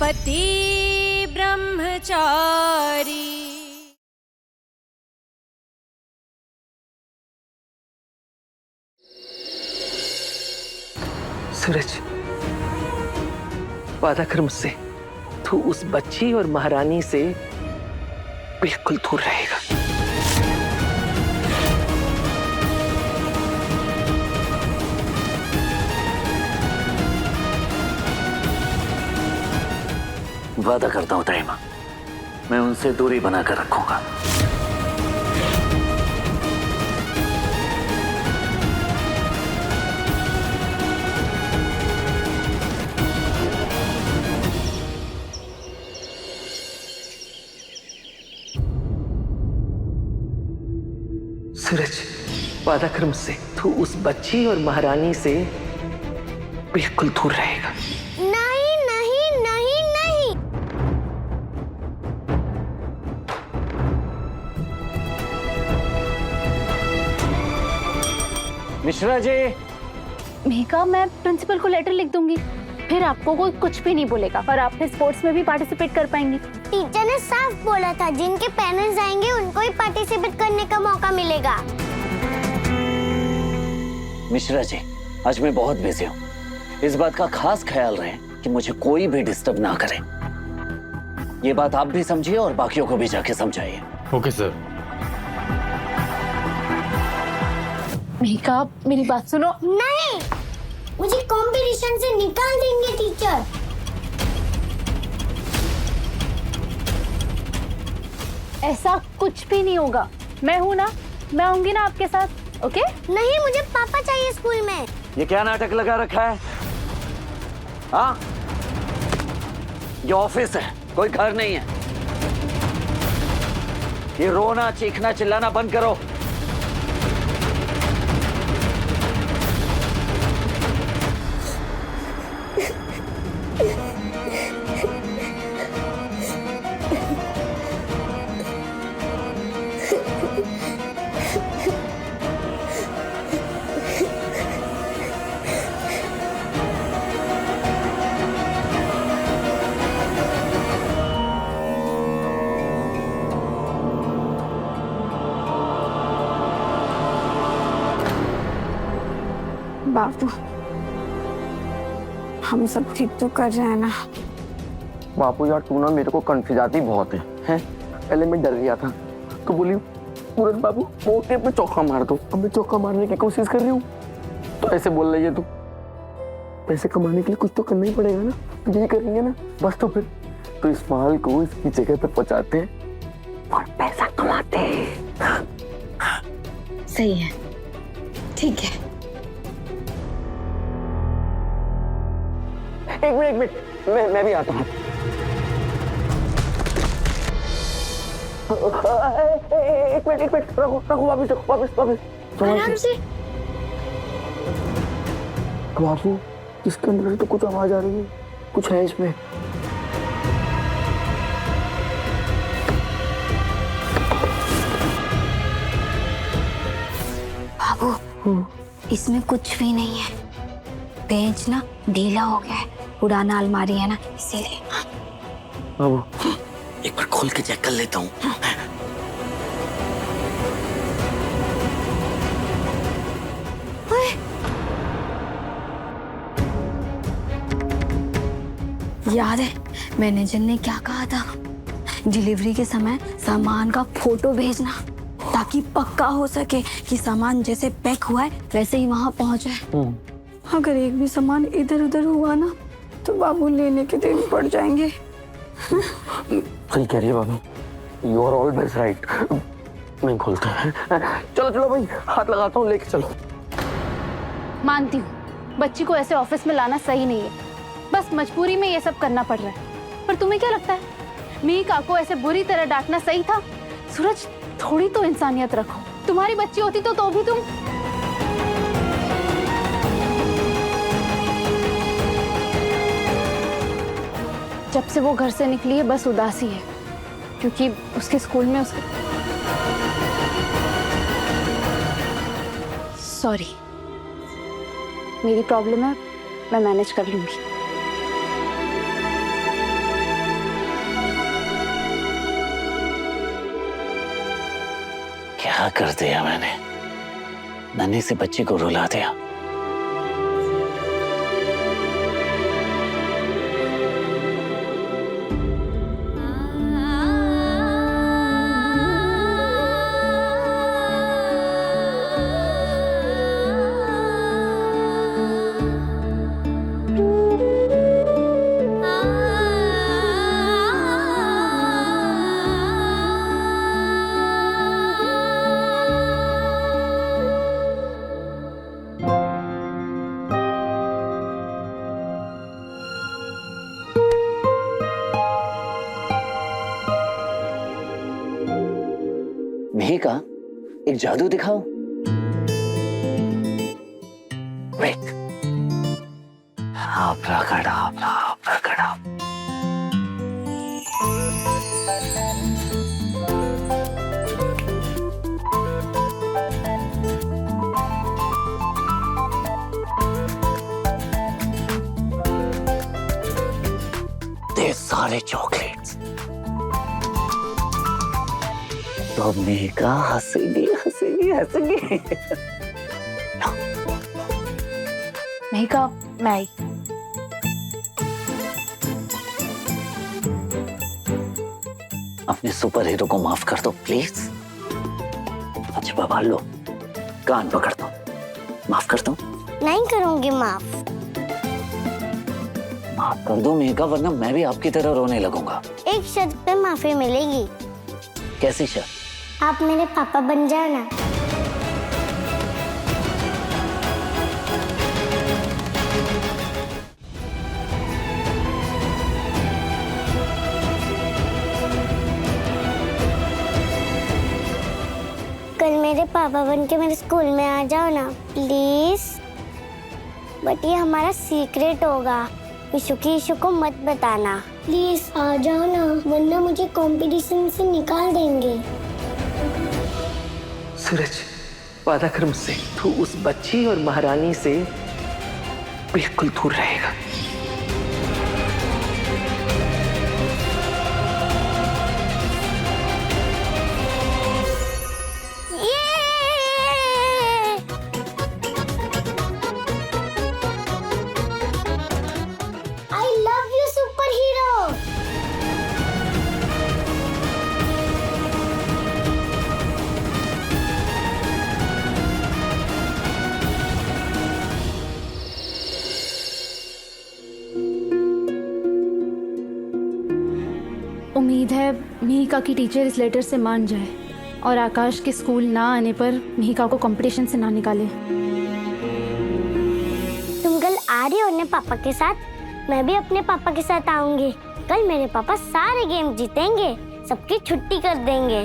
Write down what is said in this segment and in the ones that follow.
पति ब्रह्मचारी। सूरज, वादा कर मुझसे, तू उस बच्ची और महारानी से बिल्कुल दूर रहेगा। वादा करता हूं तैमा, मैं उनसे दूरी बनाकर रखूंगा। सूरज, वादा कर मुझसे, तू उस बच्ची और महारानी से बिल्कुल दूर रहेगा। नहीं नहीं नहीं नहीं। मिश्रा जी। मेघा, मैं प्रिंसिपल को लेटर लिख दूंगी, फिर आपको कोई कुछ भी नहीं बोलेगा और आप फिर स्पोर्ट्स में भी पार्टिसिपेट कर पाएंगी। टीचर ने साफ बोला था जिनके पेरेंट्स आएंगे उनको ही पार्टिसिपेट करने का मौका मिलेगा। मिश्रा जी, आज मैं बहुत बिजी हूँ, इस बात का खास ख्याल रहे कि मुझे कोई भी डिस्टर्ब ना करे। ये बात आप भी समझिए और बाकियों को भी जाके समझाइए। Okay sir. मेघा, मेरी बात सुनो। नहीं, मुझे कंपटीशन से निकाल देंगे टीचर। ऐसा कुछ भी नहीं होगा, मैं हूं ना, मैं आऊंगी ना आपके साथ। ओके? नहीं, मुझे पापा चाहिए स्कूल में। ये क्या नाटक लगा रखा है? हाँ, ये ऑफिस है, कोई घर नहीं है। ये रोना चीखना चिल्लाना बंद करो। बाबू, हम सब ठीक तो कर रहे हैं ना? बापू यार, तू ना मेरे को कंफ्यूजाती बहुत है, हैं? पहले मैं डर गया था तो बोली पूरन बाबू मोटे पे चौका मार दो, अब मैं चौका मारने की कोशिश कर रही हूँ तो ऐसे बोल रही है तू। पैसे कमाने के लिए कुछ तो करना ही पड़ेगा ना, तो यही कर रही है ना बस। तो फिर तो इस माल को इसकी जगह पे पहुंचाते हैं और पैसा कमाते हैं। सही है, ठीक है। एक मिनट, मैं भी आता हूँ। एक मिनट, रखो वापिस। आराम से। बाबू, इसके अंदर से तो कुछ आवाज आ रही है, कुछ है इसमें। बाबू, इसमें कुछ भी नहीं है, पेज ना ढीला हो गया है, पुराना अलमारी है ना इसीलिए। बाबू, एक बार खोल के चेक कर लेता हूँ। याद है मैनेजर ने क्या कहा था? डिलीवरी के समय सामान का फोटो भेजना ताकि पक्का हो सके कि सामान जैसे पैक हुआ है वैसे ही वहां पहुंचे। अगर एक भी सामान इधर उधर हुआ ना तो बाबू लेने के दिन पड़ जाएंगे। सही कह रही है बाबू, यू आर ऑलवेज राइट। मैं खोलता है। चलो भाई, हाथ लगाता हूँ, लेके चलो। मानती हूँ, बच्ची को ऐसे ऑफिस में लाना सही नहीं है, बस मजबूरी में ये सब करना पड़ रहा है। पर तुम्हें क्या लगता है मीका को ऐसे बुरी तरह डांटना सही था? सूरज, थोड़ी तो इंसानियत रखो। तुम्हारी बच्ची होती तो भी तुम। जब से वो घर से निकली है बस उदासी है, क्योंकि उसके स्कूल में उसके सॉरी, मेरी प्रॉब्लम है, मैं मैनेज कर लूंगी। क्या कर दिया मैंने? नन्ही सी बच्ची को रुला दिया। मिहिका, एक जादू दिखाओ। वेट। आब्राकडाब्रा। ये सारे चॉकलेट्स तो मिहिका हंसेगी। मिहिका, मैं आई। अपने सुपर हीरो को माफ कर दो प्लीज। अच्छा बाबा, लो कान पकड़ दो, माफ कर दो। नहीं करूंगी माफ। माफ कर दो मिहिका, वरना मैं भी आपकी तरह रोने लगूंगा। एक शर्त पे माफी मिलेगी। कैसी शर्त? आप मेरे पापा बन जाओ ना। कल मेरे पापा बन के मेरे स्कूल में आ जाओ ना प्लीज। बट ये हमारा सीक्रेट होगा, इशू को मत बताना प्लीज। आ जाओ ना, वरना मुझे कंपटीशन से निकाल देंगे। सूरज, वादा कर मुझसे, तू उस बच्ची और महारानी से बिल्कुल दूर रहेगा। I love you, superhero. उम्मीद है मिहिका की टीचर इस लेटर से मान जाए और आकाश के स्कूल ना आने पर मिहिका को कंपटीशन से ना निकाले। तुम कल आ रही हो अपने पापा के साथ? मैं भी अपने पापा के साथ आऊंगी। कल मेरे पापा सारे गेम जीतेंगे, सबकी छुट्टी कर देंगे।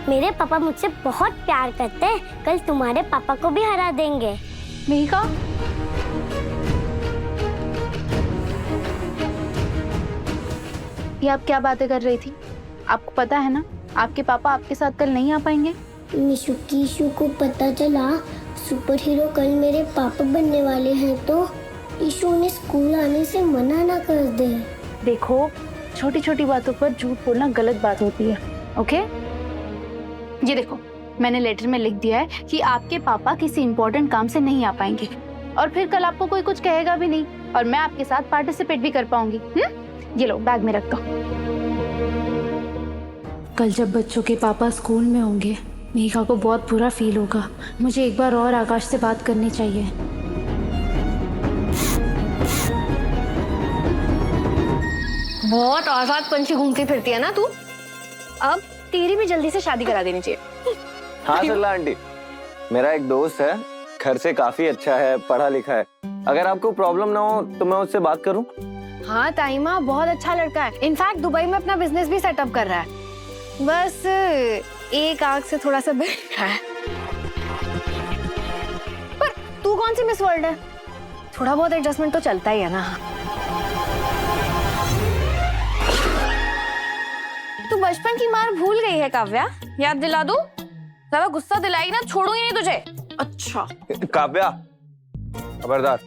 मेरे पापा मुझसे बहुत प्यार करते हैं, कल तुम्हारे पापा को भी हरा देंगे। मिहिका, ये आप क्या बातें कर रही थी? आपको पता है ना आपके पापा आपके साथ कल नहीं आ पाएंगे। ईशू को पता चला सुपर हीरो कल मेरे पापा बनने वाले हैं तो ईशू उन्हें स्कूल आने से मना ना कर दे। देखो, छोटी छोटी बातों पर झूठ बोलना गलत बात होती है, ओके? ये देखो, मैंने लेटर में लिख दिया है कि आपके पापा किसी इम्पोर्टेंट काम से नहीं आ पाएंगे और फिर कल आपको कोई कुछ कहेगा भी नहीं और मैं आपके साथ पार्टिसिपेट भी कर पाऊंगी। ये लो, बैग में रख दो। कल जब बच्चों के पापा स्कूल में होंगे, मिहिका को बहुत बुरा फील होगा। मुझे एक बार और आकाश से बात करनी चाहिए। बहुत आजाद पंछी घूमती फिरती है ना तू। अब तेरी भी जल्दी से शादी करा देनी चाहिए। हाँ सरला आंटी, मेरा एक दोस्त है, घर से काफी अच्छा है, पढ़ा लिखा है। अगर आपको प्रॉब्लम ना हो तो मैं उससे बात करूं? हाँ ताइमा, बहुत अच्छा लड़का है। इनफैक्ट दुबई में अपना बिजनेस भी सेटअप कर रहा है। बस एक आंख से थोड़ा सा बैठा है। पर तू कौन सी मिस वर्ल्ड है? थोड़ा बहुत एडजस्टमेंट तो चलता ही है ना। तू बचपन की मार भूल गई है काव्या? याद दिला दूं? ज्यादा गुस्सा दिलाई ना, छोड़ूंगी नहीं तुझे। अच्छा काव्या, खबरदार,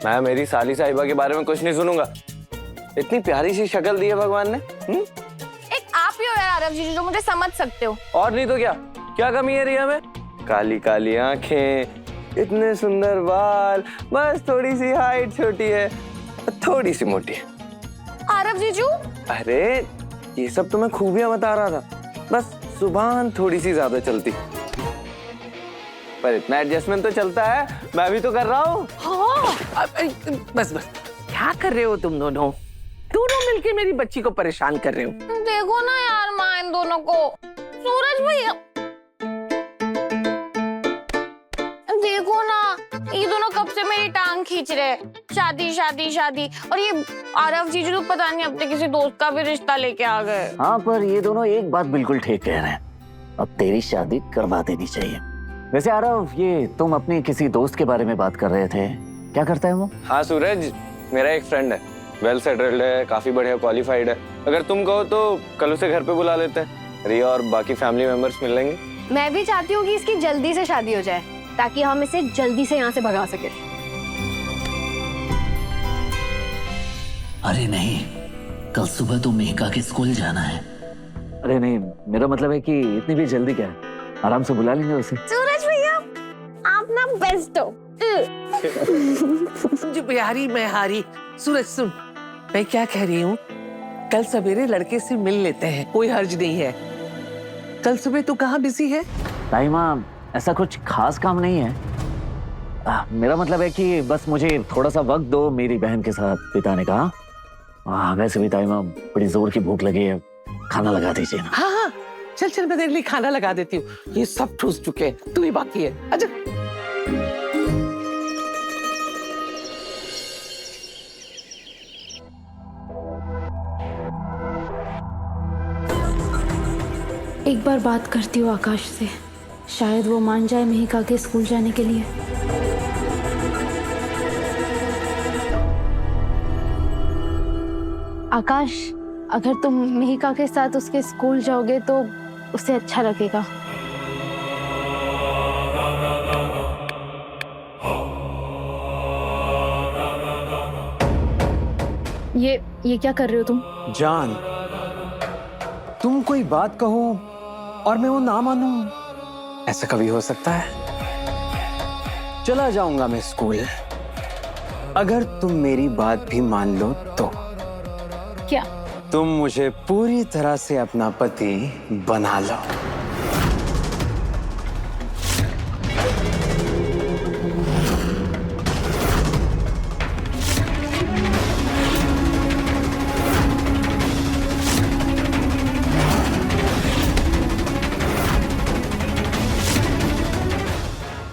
मैं मेरी साली साहिबा के बारे में कुछ नहीं सुनूंगा। इतनी प्यारी सी शक्ल दी है भगवान ने। एक आप ही हो यार आरव जी जो मुझे समझ सकते हो। और नहीं तो क्या, क्या कमी है रिया में? काली काली आंखें, इतने सुंदर बाल, बस थोड़ी सी हाइट छोटी है, थोड़ी सी मोटी है। आरव जीजू अरे ये सब तो मैं खूबियां बता रहा था, बस जुबान थोड़ी सी ज्यादा चलती, पर इतना एडजस्टमेंट तो चलता है, मैं भी तो कर रहा हूँ। हाँ। बस बस, क्या कर रहे हो तुम दोनों? दोनों मिलके मेरी बच्ची को परेशान कर रहे हो। देखो ना यार माँ इन दोनों को। सूरज भैया देखो ना, ये दोनों कब से मेरी टांग खींच रहे, शादी शादी शादी, और ये आरव जीजू तो पता नहीं अब तक किसी दोस्त का भी रिश्ता लेके आ गए। हाँ, पर ये दोनों एक बात बिल्कुल ठीक कह रहे हैं, अब तेरी शादी करवा देनी चाहिए। वैसे आरव, ये तुम अपनी किसी दोस्त के बारे में बात कर रहे थे, क्या करता है वो? हाँ सूरज, मेरा एक फ्रेंड है, वेल सेटल्ड है, काफी बढ़िया क्वालिफाइड है। अगर तुम कहो तो कल उसे घर पे बुला लेते हैं, रिया और बाकी फैमिली मेंबर्स मिल लेंगे। मैं भी चाहती हूँ कि इसकी जल्दी से शादी हो जाए ताकि हम इसे जल्दी से यहाँ से भगा सके। अरे नहीं, कल सुबह तो मेहका के स्कूल जाना है। अरे नहीं, मेरा मतलब है कि इतनी भी जल्दी क्या है, आराम से बुला लेंगे उसे। सूरज भैया आप ना बेस्ट हो। जो बिहारी मैं हारी। सूरज सुन, मैं क्या कह रही हूँ, कल सवेरे लड़के से मिल लेते हैं, कोई हर्ज नहीं है। कल सुबह तू कहाँ बिजी है? ताई माँ, ऐसा कुछ खास काम नहीं है। मेरा मतलब है कि बस मुझे थोड़ा सा वक्त दो मेरी बहन के साथ बिताने का। वैसे भी ताई माँ बड़ी जोर की भूख लगी है, खाना लगा दीजिए ना। हाँ हाँ, चल चल मैं तेरे लिए खाना लगा देती हूँ, ये सब ठूस चुके हैं, तू ही बाकी है। अच्छा एक बार बात करती हूँ आकाश से, शायद वो मान जाए मेहिका के स्कूल जाने के लिए। आकाश, अगर तुम मेहिका के साथ उसके स्कूल जाओगे तो उसे अच्छा लगेगा। ये क्या कर रहे हो तुम? जान, तुम कोई बात कहो और मैं वो ना मानूं, ऐसा कभी हो सकता है? चला जाऊंगा मैं स्कूल, अगर तुम मेरी बात भी मान लो तो। क्या? तुम मुझे पूरी तरह से अपना पति बना लो।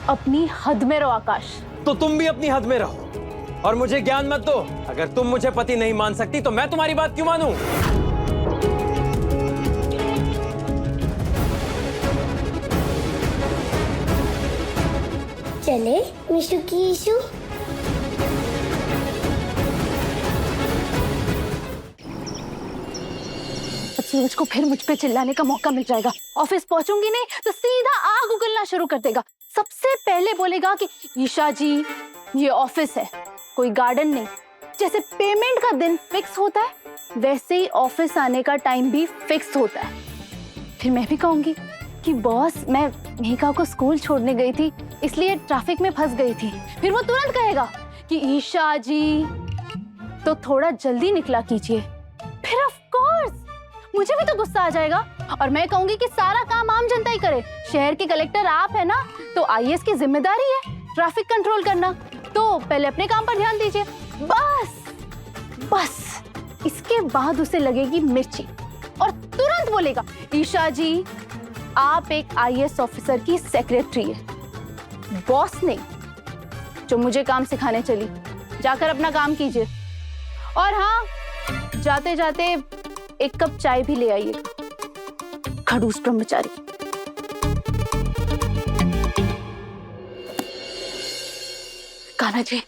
अपनी हद में रहो आकाश। तो तुम भी अपनी हद में रहो और मुझे ज्ञान मत दो। अगर तुम मुझे पति नहीं मान सकती तो मैं तुम्हारी बात क्यों मानूं? चले मिशु की इशू। सूरज को फिर मुझ पे चिल्लाने का मौका मिल जाएगा। ऑफिस पहुंचूंगी नहीं तो सीधा आग उगलना शुरू कर देगा। सबसे पहले बोलेगा कि ईशा जी ये ऑफिस है, कोई गार्डन नहीं। जैसे पेमेंट का दिन फिक्स होता है वैसे ही ऑफिस आने का टाइम भी फिक्स होता है। फिर मैं भी कहूंगी कि बॉस मैं मेहिका को स्कूल छोड़ने गई थी इसलिए ट्रैफिक में फंस गई थी। फिर वो तुरंत कहेगा कि ईशा जी तो थोड़ा जल्दी निकला कीजिए। फिर ऑफ कोर्स मुझे भी तो गुस्सा आ जाएगा और मैं कहूंगी कि सारा काम आम जनता ही करे। शहर के कलेक्टर आप है ना, तो आईएएस की जिम्मेदारी है ट्रैफिक कंट्रोल करना, तो पहले अपने काम पर ध्यान दीजिए। बस इसके बाद उसे लगेगी मिर्ची और तुरंत बोलेगा ईशा जी आप एक आईएएस ऑफिसर की सेक्रेटरी है, बॉस नहीं जो मुझे काम सिखाने चली। जाकर अपना काम कीजिए और हाँ, जाते जाते एक कप चाय भी ले आइए। खड़ूस ब्रह्मचारी। कान्हा जी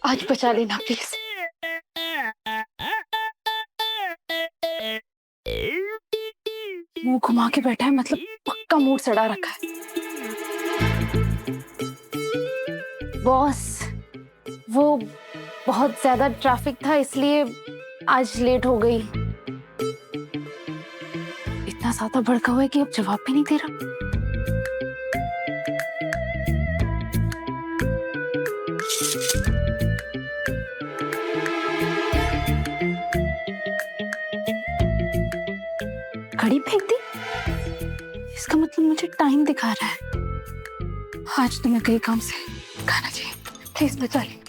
आज बचा लेना प्लीज। मुंह घुमा के बैठा है, मतलब पक्का मूड सड़ा रखा है। बॉस वो बहुत ज्यादा ट्रैफिक था इसलिए आज लेट हो गई। इतना ज्यादा भड़का हुआ है कि अब जवाब भी नहीं दे रहा। घड़ी फेंक दी, इसका मतलब मुझे टाइम दिखा रहा है। आज तो मैं कई काम से खाना चाहिए, प्लीज बचा ले।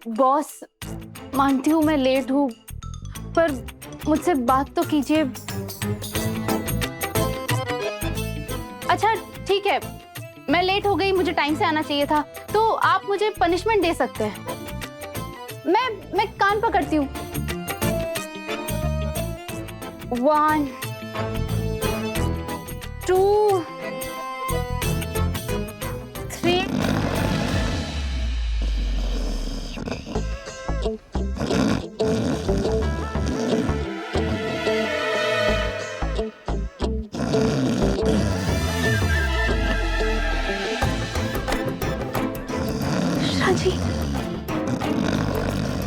बॉस, मानती हूँ मैं लेट हूँ, पर मुझसे बात तो कीजिए। अच्छा ठीक है, मैं लेट हो गई, मुझे टाइम से आना चाहिए था, तो आप मुझे पनिशमेंट दे सकते हैं। मैं कान पकड़ती हूँ। 1 2 3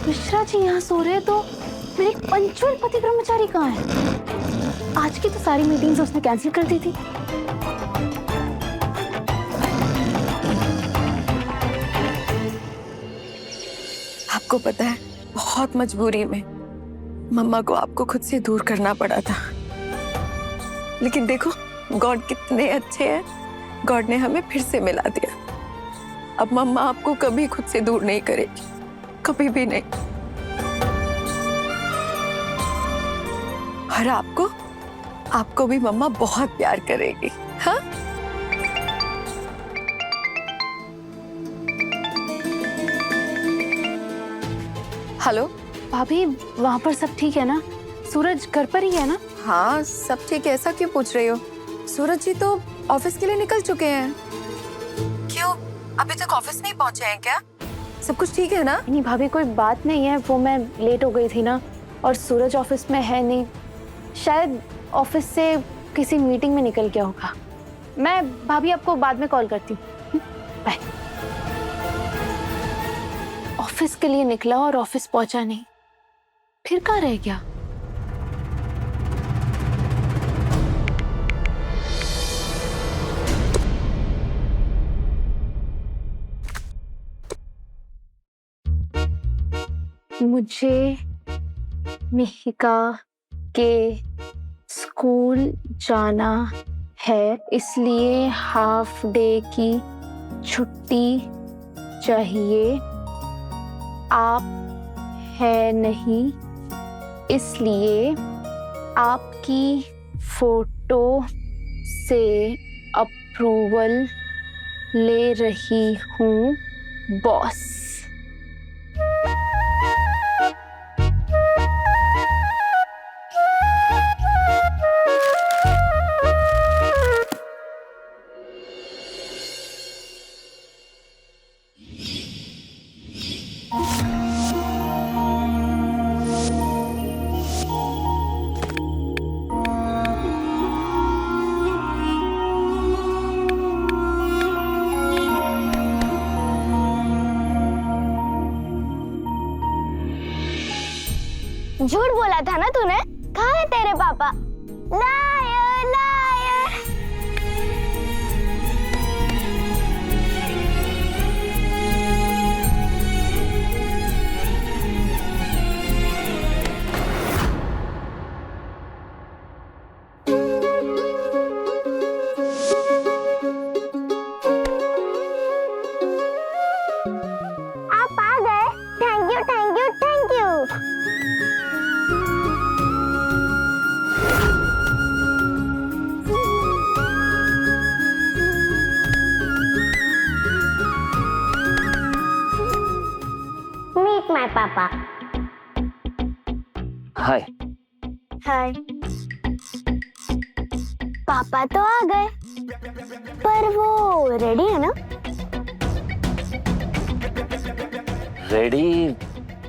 मिश्रा जी यहाँ सो रहे हैं, तो मेरे पंचुअल पति ब्रह्मचारी कहाँ है? आज की तो सारी मीटिंग्स उसने कैंसिल कर दी थी। आपको पता है, बहुत मजबूरी में मम्मा को आपको खुद से दूर करना पड़ा था, लेकिन देखो गॉड कितने अच्छे हैं, गॉड ने हमें फिर से मिला दिया। अब मम्मा आपको कभी खुद से दूर नहीं करेगी, कभी भी नहीं। और आपको भी मम्मा बहुत प्यार करेगी। हाँ, हेलो भाभी, वहाँ पर सब ठीक है ना? सूरज घर पर ही है ना? हाँ सब ठीक है, ऐसा क्यों पूछ रही हो? सूरज जी तो ऑफिस के लिए निकल चुके हैं। क्यों, अभी तक ऑफिस नहीं पहुंचे हैं क्या? सब कुछ ठीक है ना? नहीं भाभी, कोई बात नहीं है, वो मैं लेट हो गई थी ना, और सूरज ऑफिस में है नहीं, शायद ऑफिस से किसी मीटिंग में निकल गया होगा। मैं भाभी आपको बाद में कॉल करती हूँ। बाय। ऑफिस के लिए निकला और ऑफिस पहुंचा नहीं, फिर कहाँ रह गया? मुझे मिहिका के स्कूल जाना है, इसलिए हाफ डे की छुट्टी चाहिए। आप है नहीं, इसलिए आपकी फोटो से अप्रूवल ले रही हूँ बॉस। झूठ बोला था ना तूने? कहाँ है तेरे पापा? Liar liar. आप आ गए, thank you thank you thank you. Meet my papa. Hi. Hi. पापा तो आ गए, पर वो रेडी है ना? रेडी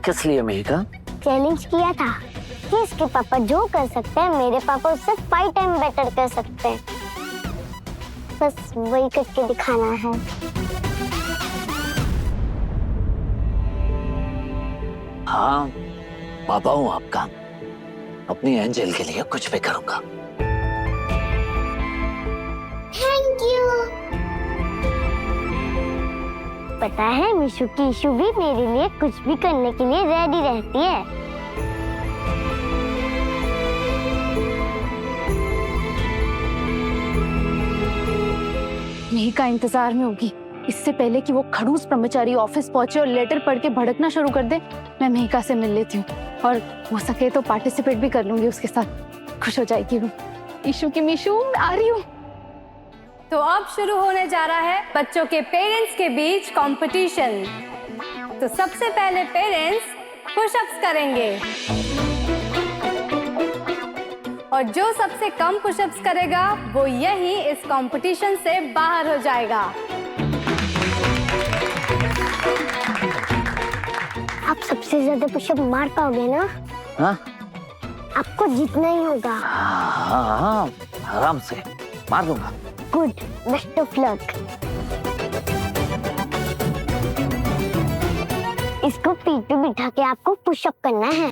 किस लिए मिहिका? चैलेंज किया था कि इसके पापा जो कर सकते हैं मेरे पापा उससे 5 टाइम बेटर कर सकते हैं, बस वही करके दिखाना है। हाँ, पापा हूँ आपका। अपनी एंजल के लिए कुछ भी करूंगा। Thank you. पता है मिशु की इशू भी मेरे लिए कुछ भी करने के लिए रेडी रहती है। मेहिका इंतजार में होगी। इससे पहले कि वो खड़ूस ब्रह्मचारी ऑफिस पहुंचे और लेटर पढ़ के भड़कना शुरू कर दे, मैं मेहिका से मिल लेती हूँ और हो सके तो पार्टिसिपेट भी कर लूंगी उसके साथ। खुश हो जाएगी वो। ईशु की मिशु, मैं आ रही हूँ। तो अब शुरू होने जा रहा है बच्चों के पेरेंट्स के बीच कंपटीशन। तो सबसे पहले पेरेंट्स पुशअप्स करेंगे और जो सबसे कम पुशअप्स करेगा वो यही इस कंपटीशन से बाहर हो जाएगा। आप सबसे ज्यादा पुशअप मार पाओगे ना? हाँ? आपको जीतना ही होगा। हाँ, आराम से मार लूंगा। Good, best of luck. इसको पीठ पे बिठा के आपको पुशअप करना है।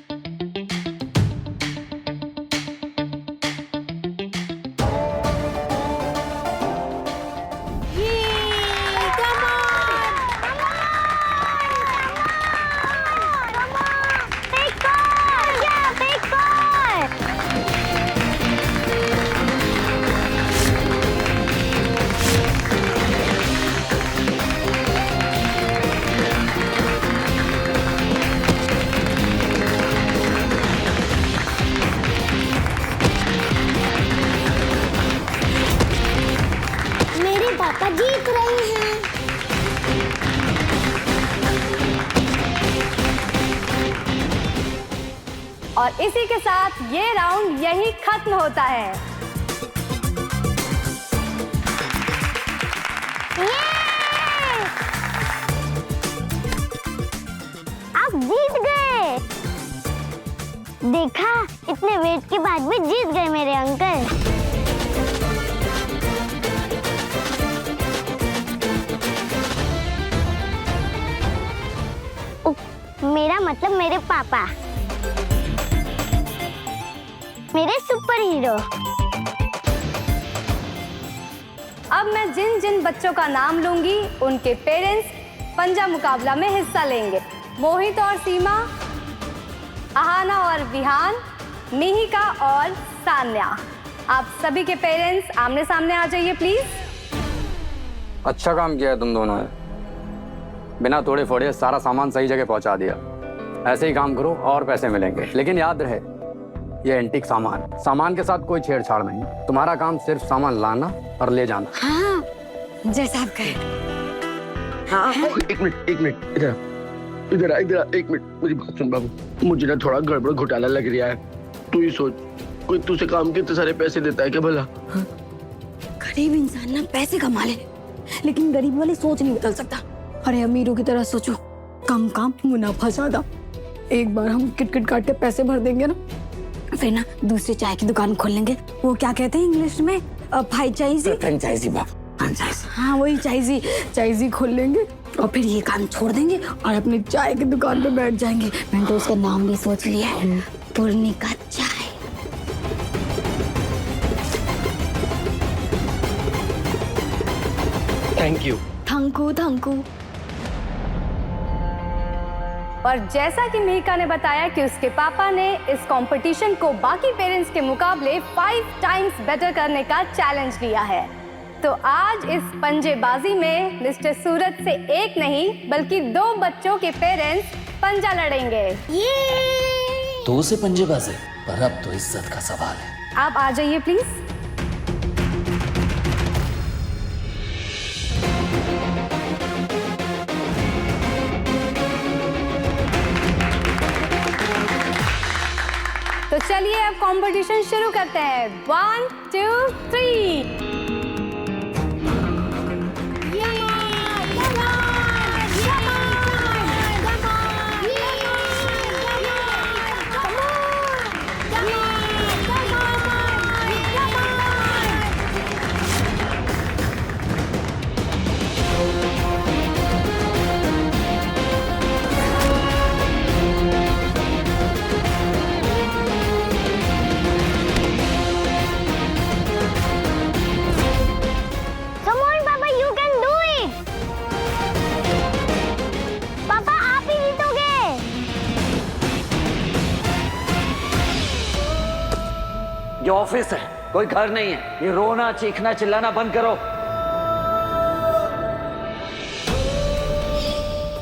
पापा जीत रहे हैं। और इसी के साथ ये राउंड यही खत्म होता है। आप जीत गए। देखा, इतने वेट के बाद भी जीत गए मेरे अंकल। मेरा मतलब मेरे पापा, मेरे सुपर हीरो। अब मैं जिन जिन बच्चों का नाम लूंगी उनके पेरेंट्स पंजा मुकाबला में हिस्सा लेंगे। मोहित और सीमा, आहाना और विहान, मिहिका और सान्या। आप सभी के पेरेंट्स आमने सामने आ जाइए प्लीज। अच्छा काम किया है तुम दोनों ने, बिना तोड़े फोड़े सारा सामान सही जगह पहुंचा दिया। ऐसे ही काम करो और पैसे मिलेंगे, लेकिन याद रहे ये एंटीक सामान के साथ कोई छेड़छाड़ नहीं। तुम्हारा काम सिर्फ सामान लाना और ले जाना। हाँ, जैसा आप कहें। हाँ, एक मिनट इधर आ, एक मिनट मेरी बात सुन बाबू। मुझे ना थोड़ा गड़बड़ घोटाला लग रहा है। तू ही सोच, कोई तुझसे काम के इतने सारे पैसे देता है क्या भला? गरीब इंसान ना पैसे कमा ले, लेकिन गरीब वाली सोच नहीं बदल सकता। अरे अमीरों की तरह सोचो, कम काम मुनाफा ज्यादा। एक बार हम किटकिट काट के पैसे भर देंगे ना, फिर ना दूसरी चाय की दुकान खोल लेंगे। वो क्या कहते हैं इंग्लिश में, फ्रेंचाइजी। हाँ, वही चाइजी खोल लेंगे और फिर ये काम छोड़ देंगे और अपनी चाय की दुकान पे बैठ जाएंगे। मैंने तो उसका नाम भी सोच लिया है, पूर्णिका चाय। Thank you. Thank you. और जैसा कि मिहिका ने बताया कि उसके पापा ने इस कंपटीशन को बाकी पेरेंट्स के मुकाबले 5 टाइम्स बेटर करने का चैलेंज लिया है, तो आज इस पंजेबाजी में मिस्टर सूरज से एक नहीं बल्कि 2 बच्चों के पेरेंट्स पंजा लड़ेंगे। 2 से पंजेबाजी, पर अब तो इज्जत का सवाल है। आप आ जाइए प्लीज। तो चलिए अब कंपटीशन शुरू करते हैं। 1 2 3। ये ऑफिस है, कोई घर नहीं है। ये रोना चीखना चिल्लाना बंद करो।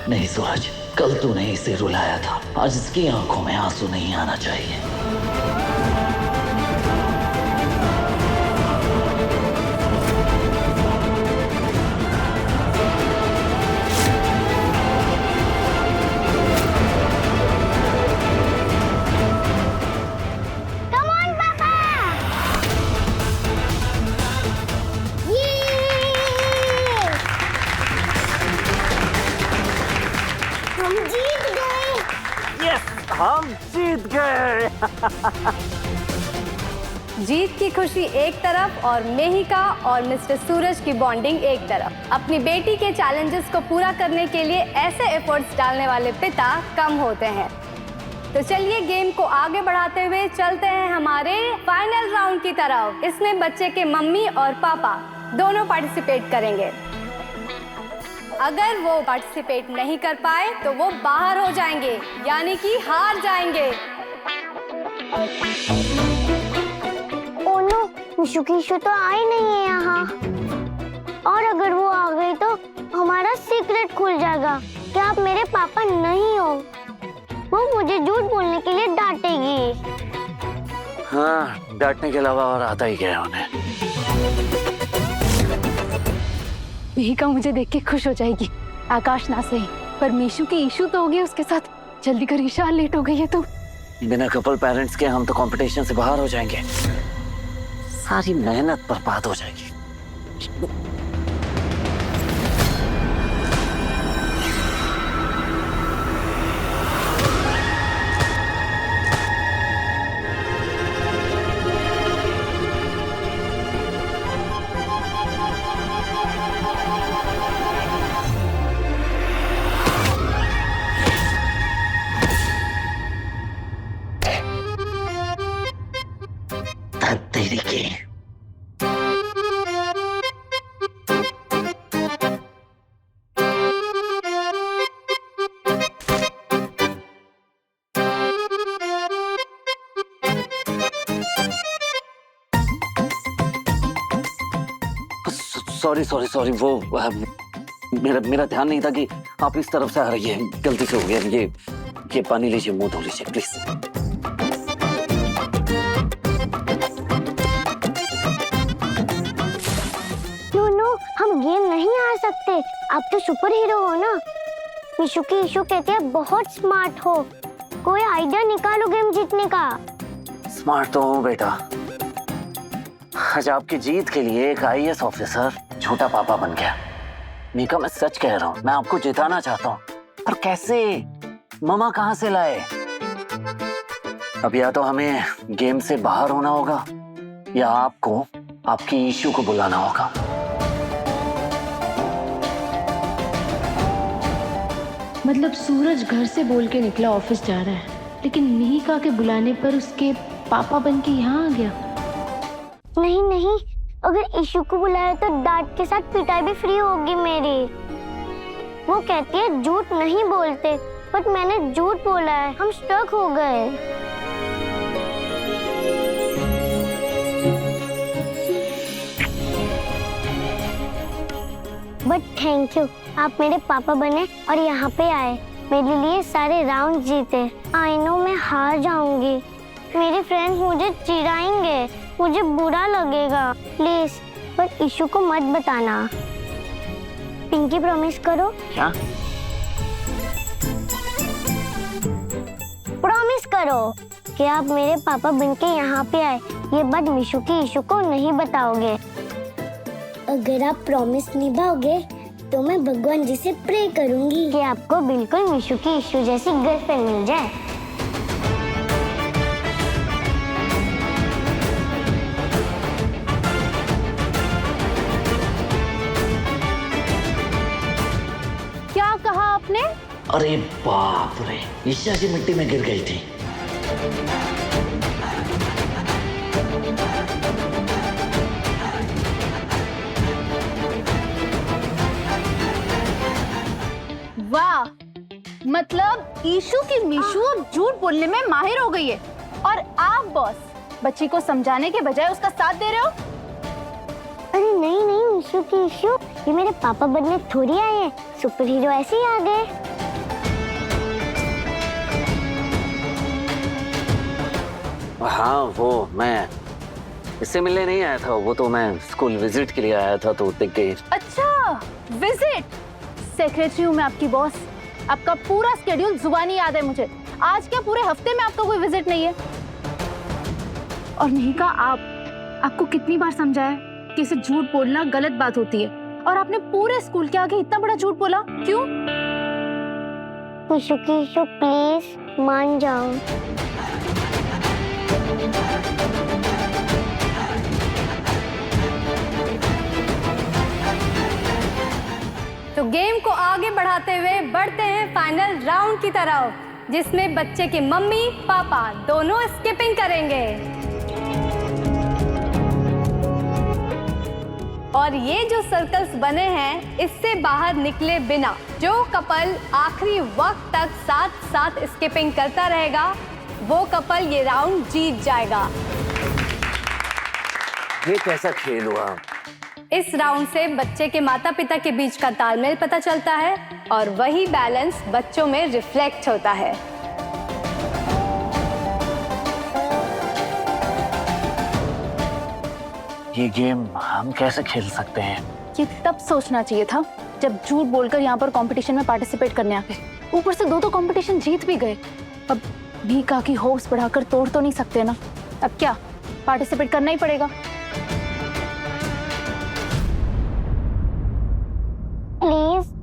नहीं सूरज, कल तूने इसे रुलाया था, आज इसकी आंखों में आंसू नहीं आना चाहिए। Come on, Papa! Yay! हम जीत गए! यस, हम जीत गए। जीत की खुशी एक तरफ और मेहिका और मिस्टर सूरज की बॉन्डिंग एक तरफ। अपनी बेटी के चैलेंजेस को पूरा करने के लिए ऐसे एफर्ट्स डालने वाले पिता कम होते हैं। तो चलिए गेम को आगे बढ़ाते हुए चलते हैं हमारे फाइनल राउंड की तरफ। इसमें बच्चे के मम्मी और पापा दोनों पार्टिसिपेट करेंगे। अगर वो पार्टिसिपेट नहीं कर पाए तो वो बाहर हो जाएंगे, यानी कि हार जाएंगे। ओह नो, मिशु की इशू तो आई नहीं है यहाँ। और अगर वो आ गई तो हमारा सीक्रेट खुल जाएगा कि आप मेरे पापा नहीं हो। वो मुझे झूठ बोलने के लिए डांटेगी। हाँ, डांटने के अलावा और आता ही क्या है उन्हें। मेहिका मुझे देख के खुश हो जाएगी, आकाश ना सही पर मीशु की इशू तो होगी उसके साथ। जल्दी कर ईशा, लेट हो गई है तो। बिना कपल पेरेंट्स के हम तो कंपटीशन से बाहर हो जाएंगे, सारी मेहनत बर्बाद हो जाएगी। तेरी की सॉरी वो मेरा ध्यान नहीं था कि आप इस तरफ से आ रही है, गलती से हो गया। ये पानी लीजिए, मुंह धो लीजिए प्लीज। हम गेम नहीं आ सकते, आप तो सुपर हीरो हो ना। मिशु की इशू कहती है बहुत स्मार्ट हो, कोई आइडिया निकालो गेम जीतने का। स्मार्ट तो हूँ बेटा, आज आपकी जीत के लिए एक IAS ऑफिसर छोटा पापा बन गया। मीका, मैं सच कह रहा हूँ, मैं आपको जिताना चाहता हूँ, पर कैसे? मामा कहाँ से लाए? अब या तो हमें गेम से बाहर होना होगा या आपको आपकी इशू को बुलाना होगा। मतलब सूरज घर से बोल के निकला ऑफिस जा रहा है, लेकिन मेहिका के बुलाने पर उसके पापा बन के यहाँ आ गया। नहीं, अगर इशू को बुलाया तो डांट के साथ पिटाई भी फ्री होगी मेरी। वो कहती है झूठ नहीं बोलते, बट मैंने झूठ बोला है, हम स्टक हो गए। बट थैंक यू, आप मेरे पापा बने और यहाँ पे आए, मेरे लिए सारे राउंड जीते। आई नो मैं हार जाऊंगी, मेरे फ्रेंड्स मुझे चिढ़ाएंगे, मुझे बुरा लगेगा। प्लीज बट इशू को मत बताना। पिंकी प्रॉमिस करो। क्या? प्रॉमिस करो कि आप मेरे पापा बनके यहाँ पे आए, ये बात मिशु की इशू को नहीं बताओगे। अगर आप प्रॉमिस निभाओगे तो मैं भगवान जी से प्रे करूंगी कि आपको बिल्कुल मिशु की इशू जैसी गर्लफ्रेंड मिल जाए। क्या कहा आपने? अरे बाप रे, ईशा जी मिट्टी में गिर गई थी। वाह, मतलब ईशू की मीशू अब झूठ बोलने में माहिर हो गई है। और आप बॉस बच्ची को समझाने के बजाय उसका साथ दे रहे हो। अरे नहीं नहीं ईशु की ईशु, ये मेरे पापा बनने थोड़ी आए हैं, सुपर हीरो ऐसे ही आ गए। हाँ, वो मैं इससे मिलने नहीं आया था, वो तो मैं स्कूल विजिट के लिए आया था, तो देख गई। अच्छा, विजिट। सेक्रेटरी हूँ मैं आपकी बॉस, आपका पूरा स्केड्यूल जुबानी याद है मुझे। आज क्या पूरे हफ्ते में आपका कोई विजिट नहीं है। और निहिका, आपको कितनी बार समझाया कि इसे झूठ बोलना गलत बात होती है, और आपने पूरे स्कूल के आगे इतना बड़ा झूठ बोला, क्यों? ईशु की ईशु प्लीज मान जाओ। तो गेम को आगे बढ़ाते हुए बढ़ते हैं फाइनल राउंड की तरफ, जिसमें बच्चे के मम्मी पापा दोनों स्किपिंग करेंगे। और ये जो सर्कल्स बने हैं, इससे बाहर निकले बिना जो कपल आखिरी वक्त तक साथ साथ स्किपिंग करता रहेगा, वो कपल ये राउंड जीत जाएगा। ये कैसा खेल हुआ? इस राउंड से बच्चे के माता पिता के बीच का तालमेल पता चलता है, और वही बैलेंस बच्चों में रिफ्लेक्ट होता है। ये गेम हम कैसे खेल सकते हैं? ये तब सोचना चाहिए था जब झूठ बोलकर यहाँ पर कंपटीशन में पार्टिसिपेट करने आ गए। ऊपर से दो कंपटीशन जीत भी गए। अब भीका की होप्स बढ़ाकर तोड़ तो नहीं सकते ना। अब क्या, पार्टिसिपेट करना ही पड़ेगा। प्लीज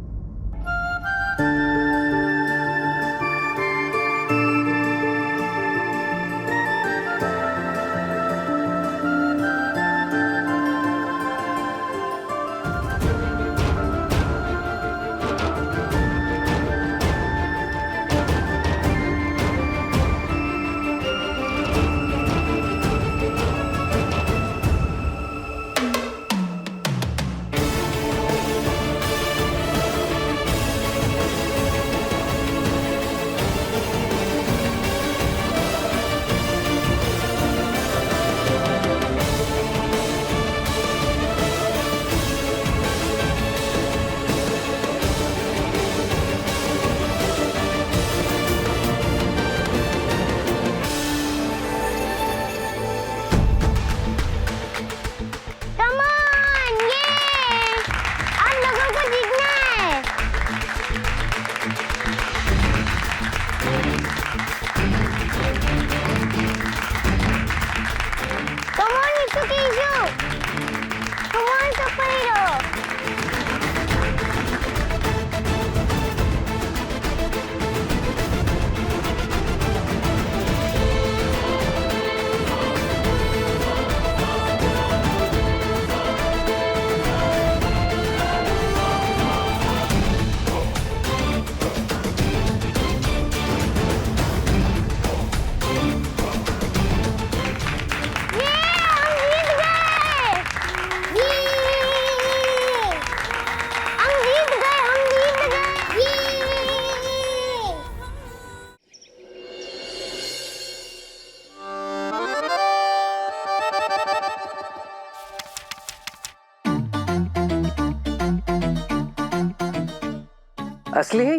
असली है?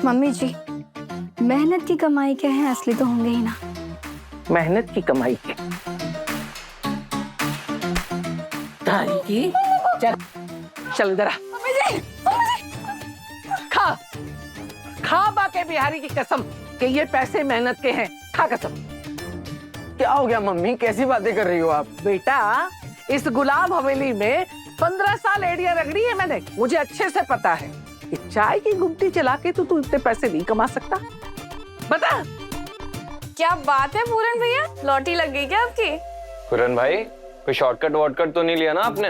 मम्मी जी, मेहनत की कमाई क्या है, असली तो होंगे ही ना। मेहनत की कमाई के तारी की। चल चल इधर आ। खा खा बाके बिहारी की कसम कि ये पैसे मेहनत के हैं। खा कसम। क्या हो गया मम्मी, कैसी बातें कर रही हो आप? बेटा, इस गुलाम हवेली में 15 साल एड़ियां रगड़ी है मैंने, मुझे अच्छे से पता है। चाय की गुमटी चला के तो तू इतने पैसे नहीं कमा सकता। बता। क्या बात है पूरन भैया, लॉटरी लग गई क्या आपकी? पूरन भाई, कोई शॉर्टकट वॉटकट तो नहीं लिया ना आपने?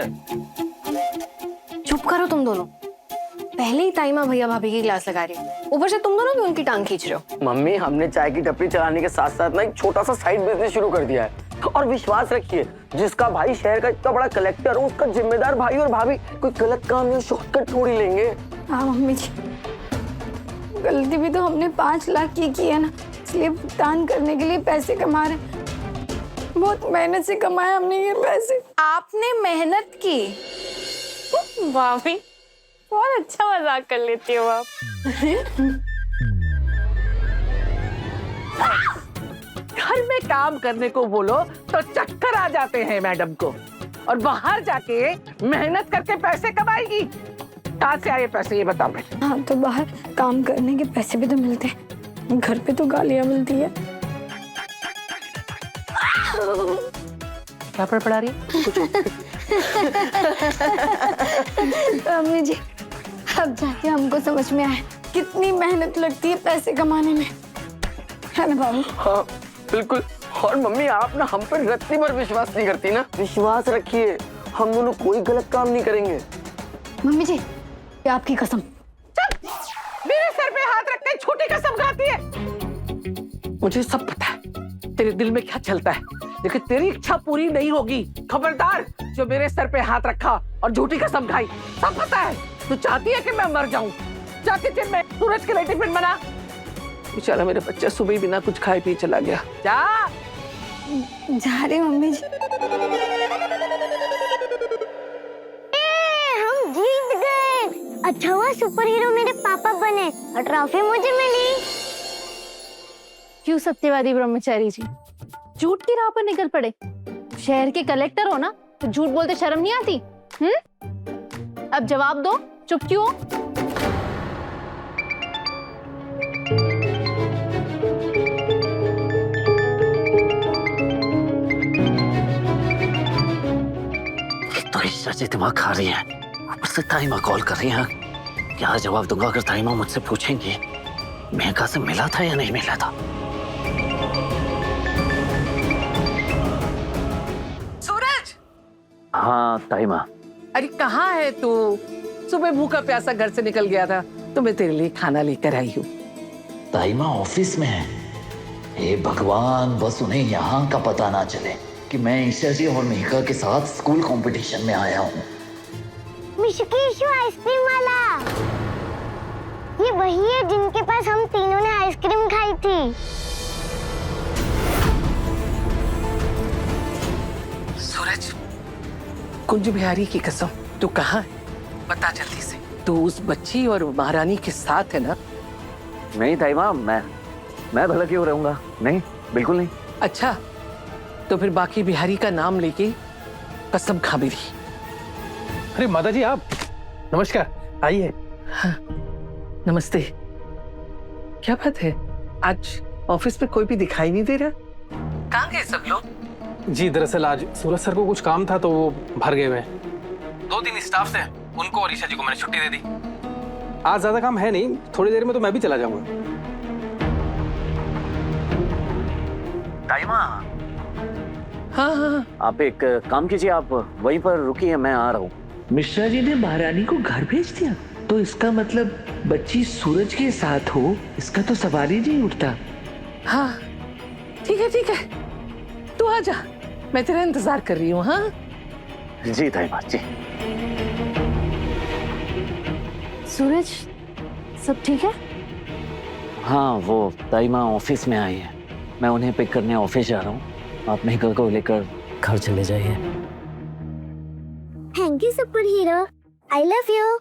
चुप करो तुम दोनों। पहले ही ताईमा भैया भाभी की क्लास लगा रही हो, ऊपर से तुम दोनों भी उनकी टांग खींच रहे हो। मम्मी, हमने चाय की टपरी चलाने के साथ साथ ना एक छोटा सा साइड बिजनेस शुरू कर दिया है। और विश्वास रखिए, जिसका भाई शहर का इतना बड़ा कलेक्टर हो, उसका जिम्मेदार भाई और भाभी कोई गलत काम या शॉर्टकट थोड़ी लेंगे। हाँ मम्मी जी, गलती भी तो हमने 5 लाख की है ना, इसलिए भुगतान करने के लिए पैसे कमा रहे। बहुत मेहनत से कमाए हमने ये पैसे। आपने मेहनत की? भाभी बहुत अच्छा मजाक कर लेती हो आप। घर में काम करने को बोलो तो चक्कर आ जाते हैं मैडम को, और बाहर जाके मेहनत करके पैसे कमाएगी। कहाँ से आए पैसे ये बताओ पहले। हाँ तो बाहर काम करने के पैसे भी तो मिलते हैं, घर पे तो गालियाँ मिलती है। क्या पढ़ा रही है? अम्मी जी अब जाके हमको समझ में आया कितनी मेहनत लगती है पैसे कमाने में, है ना बाबू? हाँ बिल्कुल। और मम्मी आप ना हम पर रत्ती भर विश्वास नहीं करती ना। विश्वास रखिए, हम दोनों कोई गलत काम नहीं करेंगे। मम्मी जी ये आपकी कसम। मेरे सर पे हाथ रख के छोटी कसम खाती है। मुझे सब पता है तेरे दिल में क्या चलता है, लेकिन तेरी इच्छा पूरी नहीं होगी। खबरदार जो मेरे सर पे हाथ रखा और झूठी कसम खाई, सब पता है। तू चाहती है कि मैं मर जाऊं? जा किचन में सूरज के लिए टिफिन बना। बेचारा मेरा बच्चा सुबह बिना कुछ खाए पिए चला गया। जा जा रहे मम्मी जी। हम जीत गए। अच्छा हुआ सुपर हीरो मेरे पापा बने और ट्रॉफी मुझे मिली। क्यों सत्यवादी ब्रह्मचारी जी झूठ की राह पर निकल पड़े? शहर के कलेक्टर हो ना, तो झूठ बोलते शर्म नहीं आती? अब जवाब दो, चुप क्यों हो? तो ईशा जी दिमाग खा रही है, ऊपर से ताइमा कॉल कर रही है। क्या जवाब दूंगा अगर ताइमा मुझसे पूछेंगी मेघा से मिला था या नहीं मिला था? सूरज! हाँ ताइमा। अरे कहाँ है तू? सुबह भूखा प्यासा घर से निकल गया था, तो मैं तेरे लिए खाना लेकर आई हूँ। ताइमा ऑफिस में है। हे भगवान, बस उन्हें यहाँ का पता ना चले कि मैं ईशा जी और मेघा के साथ स्कूल कंपटीशन में आया हूँ। मिशुकी आइसक्रीम वाला, ये वही है जिनके पास हम तीनों ने आइसक्रीम खाई थी। सूरज, कुंज बिहारी की कसम, तू कहाँ है? बता जल्दी से। तू उस बच्ची और महारानी के साथ है ना? नहीं ताइमा, मैं भला क्यों रहूंगा? नहीं, बिल्कुल नहीं। अच्छा, तो फिर बाकी बिहारी का नाम लेके कसम खा मेरी। अरे माता जी आप, नमस्कार, आइए। हाँ, नमस्ते। क्या बात है, आज ऑफिस में कोई भी दिखाई नहीं दे रहा? कहाँ गए सब लोग? जी दरअसल आज सूरज सर को कुछ काम था तो वो भर गए हुए हैं। 2 दिन स्टाफ थे, उनको और ईशा जी को मैंने छुट्टी दे दी। आज ज्यादा काम है नहीं, थोड़ी देर में तो मैं भी चला जाऊंगा। ताइमा, हाँ, आप एक काम कीजिए, आप वहीं पर रुकिए, मैं आ रहा हूँ। मिश्रा जी ने महारानी को घर भेज दिया, तो इसका मतलब बच्ची सूरज के साथ हो, इसका तो सवाल ही नहीं उठता। हाँ, ठीक है, तू आ जा, मैं तेरा इंतजार कर रही हूँ। हाँ जी ताइमा जी। सूरज सब ठीक है? हाँ, वो ताइमा ऑफिस में आई है, मैं उन्हें पिक करने ऑफिस जा रहा हूँ। आप मेघा को लेकर घर चले जाइए। Thank you super hero, I love you.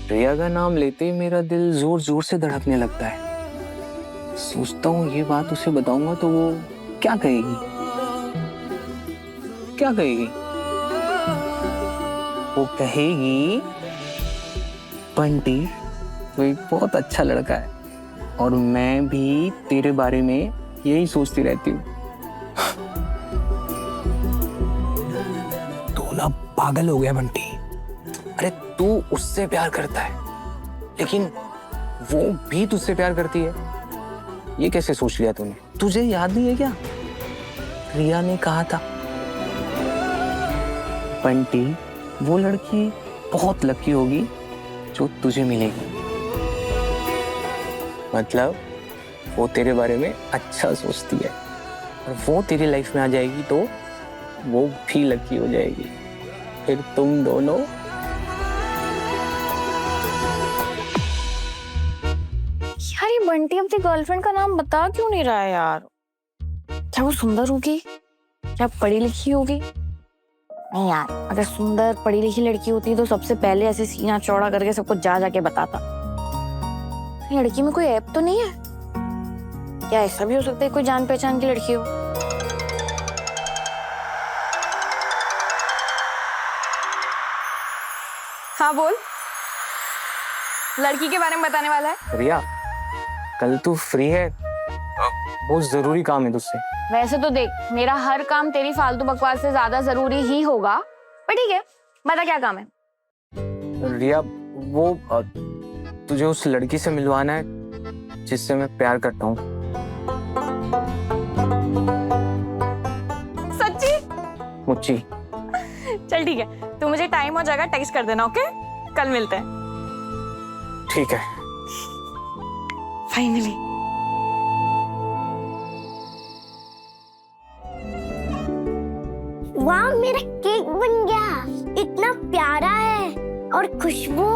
Riya का नाम लेते ही मेरा दिल जोर जोर से धड़कने लगता है। सोचता हूँ ये बात उसे बताऊंगा तो वो क्या कहेगी? वो कहेगी बंटी वो एक बहुत अच्छा लड़का है और मैं भी तेरे बारे में यही सोचती रहती हूँ। तू ना पागल हो गया बंटी। अरे तू उससे प्यार करता है लेकिन वो भी तुझसे प्यार करती है, ये कैसे सोच लिया तूने? तुझे याद नहीं है क्या रिया ने कहा था बंटी वो लड़की बहुत लकी होगी जो तुझे मिलेगी। मतलब वो तेरे बारे में अच्छा सोचती है और वो तेरी लाइफ में आ जाएगी तो वो भी लकी हो जाएगी। फिर तुम दोनों बंटी अपनी गर्लफ्रेंड का नाम बता क्यों नहीं रहा है यार? क्या वो सुंदर होगी? क्या पढ़ी लिखी होगी? नहीं यार, अगर सुंदर पढ़ी लिखी लड़की होती तो सबसे पहले ऐसे सीना चौड़ा करके सबको जा जाके बताता। लड़की में कोई ऐप तो नहीं है? क्या ऐसा भी हो सकता है कोई जान पहचान की लड़की हो? हाँ बोल, लड़की के बारे में बताने वाला है। रिया, कल तू फ्री है? बहुत जरूरी काम है तुझसे। वैसे तो देख, मेरा हर काम तेरी फालतू बकवास से ज्यादा जरूरी ही होगा, पर ठीक है, बता क्या काम है। रिया, वो तुझे उस लड़की से मिलवाना है जिससे मैं प्यार करता हूँ। सच्ची? मुच्ची। चल ठीक है, तू मुझे टाइम हो जाएगा टेक्स्ट कर देना, ओके? कल मिलते हैं। ठीक है। फाइनली। वाह, मेरा केक बन गया। इतना प्यारा है और खुशबू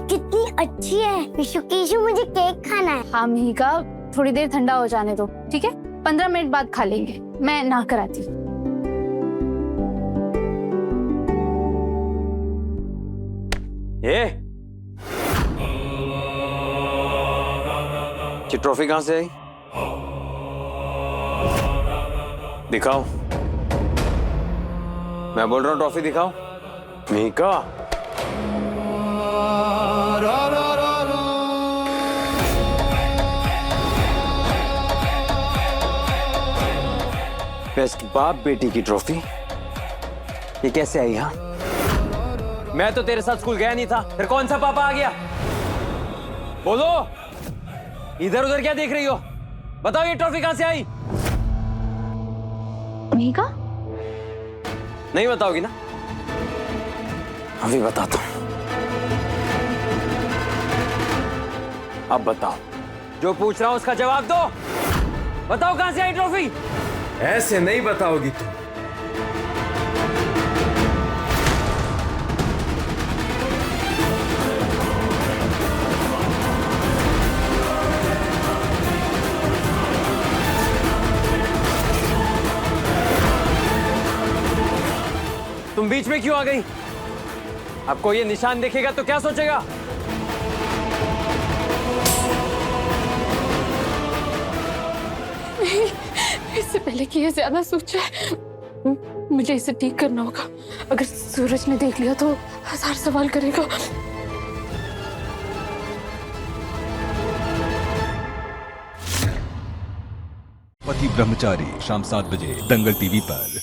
कितनी अच्छी है। विशु केशु, मुझे केक खाना है। हाँ मिहिका, थोड़ी देर ठंडा हो जाने दो, ठीक है? 15 मिनट बाद खा लेंगे। मैं ना कराती हूँ। ये ट्रॉफी कहां से आई? दिखाओ। मैं बोल रहा हूं ट्रॉफी दिखाओ। मीका, बेस्ट बाप बेटी की ट्रॉफी ये कैसे आई? हाँ, मैं तो तेरे साथ स्कूल गया नहीं था, फिर कौन सा पापा आ गया? बोलो, इधर उधर क्या देख रही हो? बताओ ये ट्रॉफी कहां से आई? मिहिका, नहीं बताओगी ना? अभी बताता हूं। अब बताओ, जो पूछ रहा हूं उसका जवाब दो। बताओ कहां से आई ट्रॉफी? ऐसे नहीं बताओगी तुम। तुम बीच में क्यों आ गई? आपको ये निशान देखेगा तो क्या सोचेगा? इससे पहले कि ये ज्यादा सोचे, मुझे इसे ठीक करना होगा। अगर सूरज ने देख लिया तो 1000 सवाल करेगा। पति ब्रह्मचारी शाम 7 बजे दंगल टीवी पर।